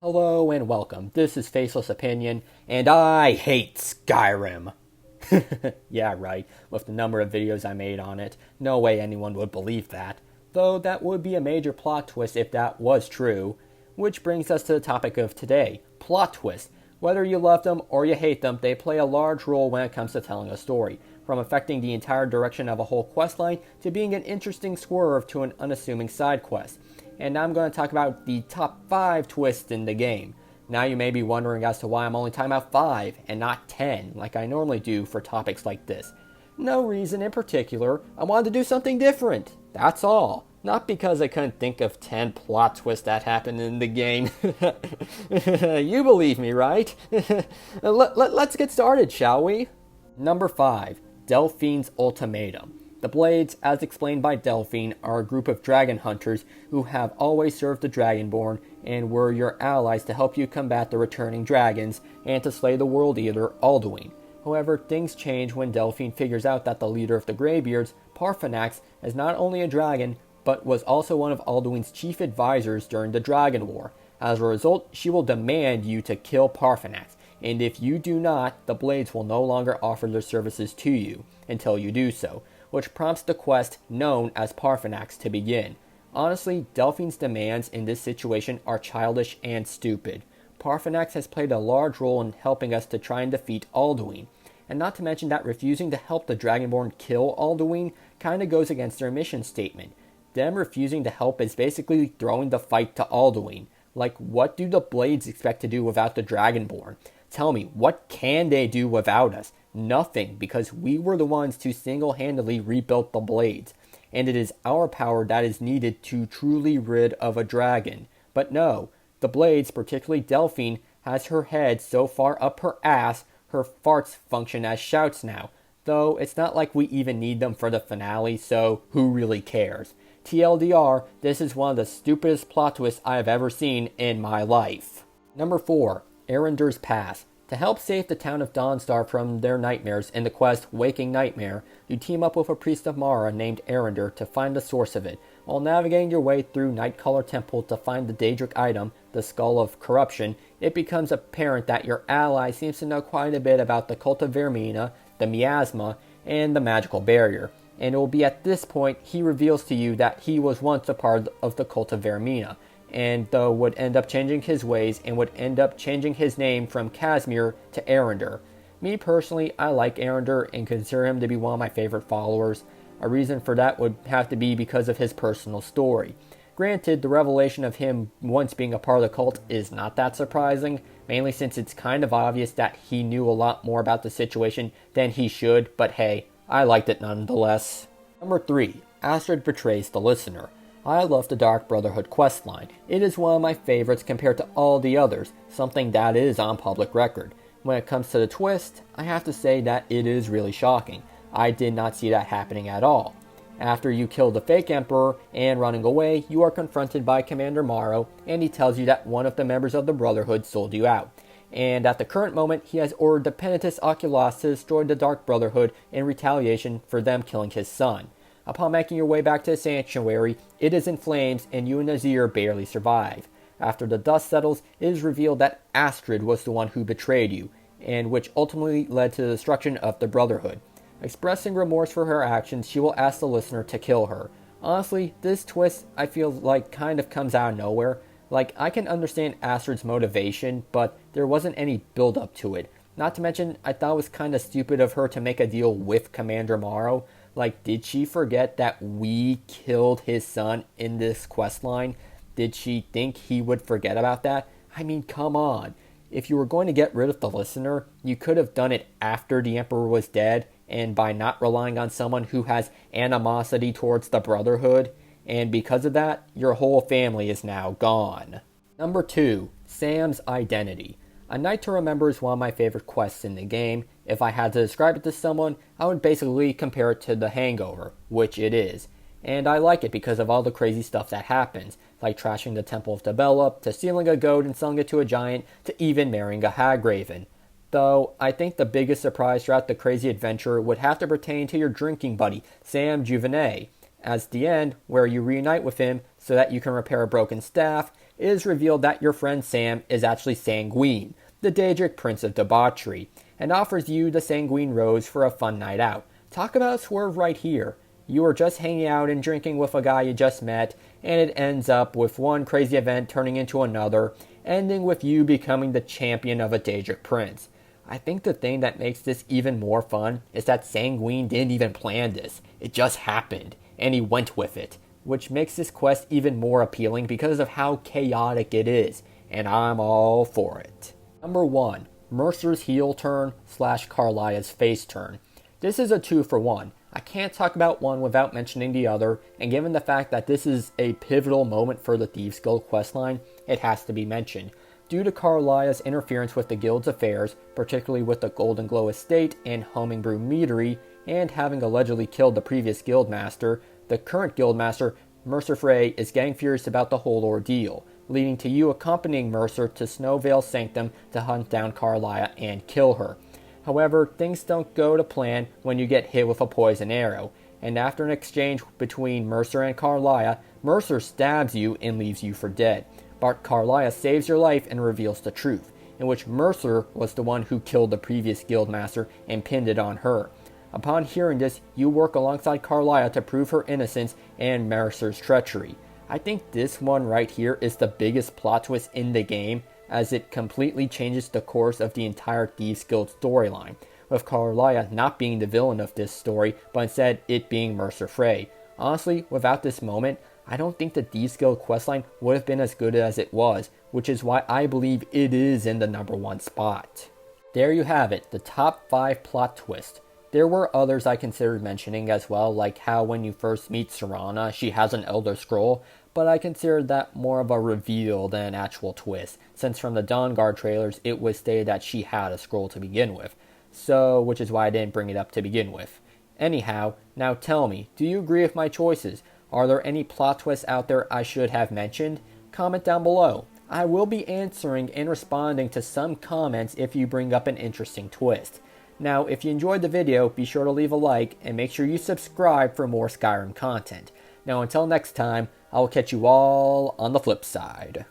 Hello and welcome. This is Faceless Opinion, and I hate Skyrim. Yeah, right. With the number of videos I made on it, no way anyone would believe that. Though that would be a major plot twist if that was true. Which brings us to the topic of today, plot twists. Whether you love them or you hate them, they play a large role when it comes to telling a story, from affecting the entire direction of a whole questline to being an interesting swerve to an unassuming side quest. And now I'm going to talk about the top 5 twists in the game. Now you may be wondering as to why I'm only talking about 5 and not 10 like I normally do for topics like this. No reason in particular, I wanted to do something different, that's all. Not because I couldn't think of 10 plot twists that happened in the game. You believe me, right? Let's get started, shall we? Number 5. Delphine's Ultimatum. The Blades, as explained by Delphine, are a group of dragon hunters who have always served the Dragonborn and were your allies to help you combat the returning dragons and to slay the World Eater Alduin. However, things change when Delphine figures out that the leader of the Greybeards, Parfanax, is not only a dragon, but was also one of Alduin's chief advisors during the Dragon War. As a result, she will demand you to kill Parfanax, and if you do not, the Blades will no longer offer their services to you until you do so, which prompts the quest known as Parfanax to begin. Honestly, Delphine's demands in this situation are childish and stupid. Parfanax has played a large role in helping us to try and defeat Alduin, and not to mention that refusing to help the Dragonborn kill Alduin kinda goes against their mission statement. Them refusing to help is basically throwing the fight to Alduin. Like, what do the Blades expect to do without the Dragonborn? Tell me, what can they do without us? Nothing, because we were the ones to single-handedly rebuild the Blades, and it is our power that is needed to truly rid of a dragon. But no, the Blades, particularly Delphine, has her head so far up her ass, her farts function as shouts now. Though it's not like we even need them for the finale, so who really cares? TLDR, this is one of the stupidest plot twists I have ever seen in my life. Number 4. Arendir's Pass. To help save the town of Dawnstar from their nightmares in the quest Waking Nightmare, you team up with a priest of Mara named Arandir to find the source of it. While navigating your way through Nightcaller Temple to find the Daedric item, the Skull of Corruption, it becomes apparent that your ally seems to know quite a bit about the Cult of Vermina, the Miasma, and the Magical Barrier. And it will be at this point he reveals to you that he was once a part of the Cult of Vermina, and though would end up changing his ways and would end up changing his name from Casimir to Arandir. Me personally, I like Arandir and consider him to be one of my favorite followers. A reason for that would have to be because of his personal story. Granted, the revelation of him once being a part of the cult is not that surprising, mainly since it's kind of obvious that he knew a lot more about the situation than he should, but hey, I liked it nonetheless. Number 3. Astrid betrays the listener. I love the Dark Brotherhood questline. It is one of my favorites compared to all the others, something that is on public record. When it comes to the twist, I have to say that it is really shocking. I did not see that happening at all. After you kill the fake Emperor and running away, you are confronted by Commander Morrow, and he tells you that one of the members of the Brotherhood sold you out. And at the current moment, he has ordered the Penitus Oculus to destroy the Dark Brotherhood in retaliation for them killing his son. Upon making your way back to the sanctuary, it is in flames and you and Nazir barely survive. After the dust settles, it is revealed that Astrid was the one who betrayed you, and which ultimately led to the destruction of the Brotherhood. Expressing remorse for her actions, she will ask the listener to kill her. Honestly, this twist I feel like kind of comes out of nowhere. Like, I can understand Astrid's motivation, but there wasn't any build up to it. Not to mention, I thought it was kind of stupid of her to make a deal with Commander Morrow. Like, did she forget that we killed his son in this questline? Did she think he would forget about that? I mean, come on. If you were going to get rid of the listener, you could have done it after the Emperor was dead, and by not relying on someone who has animosity towards the Brotherhood. And because of that, your whole family is now gone. Number 2. Sam's Identity. A Night to Remember is one of my favorite quests in the game. If I had to describe it to someone, I would basically compare it to The Hangover, which it is. And I like it because of all the crazy stuff that happens, like trashing the Temple of Debella, to stealing a goat and selling it to a giant, to even marrying a Hagraven. Though, I think the biggest surprise throughout the crazy adventure would have to pertain to your drinking buddy, Sam Juvenet. As the end, where you reunite with him so that you can repair a broken staff, it is revealed that your friend Sam is actually Sanguine, the Daedric Prince of Debauchery, and offers you the Sanguine Rose for a fun night out. Talk about a swerve right here. You are just hanging out and drinking with a guy you just met, and it ends up with one crazy event turning into another, ending with you becoming the champion of a Daedric Prince. I think the thing that makes this even more fun is that Sanguine didn't even plan this. It just happened, and he went with it, which makes this quest even more appealing because of how chaotic it is, and I'm all for it. Number 1. Mercer's heel turn / Carlia's face turn. This is a 2-for-1. I can't talk about one without mentioning the other, and given the fact that this is a pivotal moment for the Thieves Guild questline, it has to be mentioned. Due to Carlia's interference with the Guild's affairs, particularly with the Golden Glow Estate and Homebrew Meadery, and having allegedly killed the previous Guildmaster, the current Guildmaster, Mercer Frey, is getting furious about the whole ordeal, leading to you accompanying Mercer to Snowvale Sanctum to hunt down Carlia and kill her. However, things don't go to plan when you get hit with a poison arrow, and after an exchange between Mercer and Carlia, Mercer stabs you and leaves you for dead. But Carlia saves your life and reveals the truth, in which Mercer was the one who killed the previous Guildmaster and pinned it on her. Upon hearing this, you work alongside Carlia to prove her innocence and Mercer's treachery. I think this one right here is the biggest plot twist in the game, as it completely changes the course of the entire Thieves Guild storyline, with Carlia not being the villain of this story, but instead it being Mercer Frey. Honestly, without this moment, I don't think the Thieves Guild questline would have been as good as it was, which is why I believe it is in the number 1 spot. There you have it, the top 5 plot twists. There were others I considered mentioning as well, like how when you first meet Serana, she has an Elder Scroll, but I considered that more of a reveal than an actual twist, since from the Dawnguard trailers it was stated that she had a scroll to begin with, which is why I didn't bring it up to begin with. Anyhow, now tell me, do you agree with my choices? Are there any plot twists out there I should have mentioned? Comment down below. I will be answering and responding to some comments if you bring up an interesting twist. Now, if you enjoyed the video, be sure to leave a like and make sure you subscribe for more Skyrim content. Now, until next time, I will catch you all on the flip side.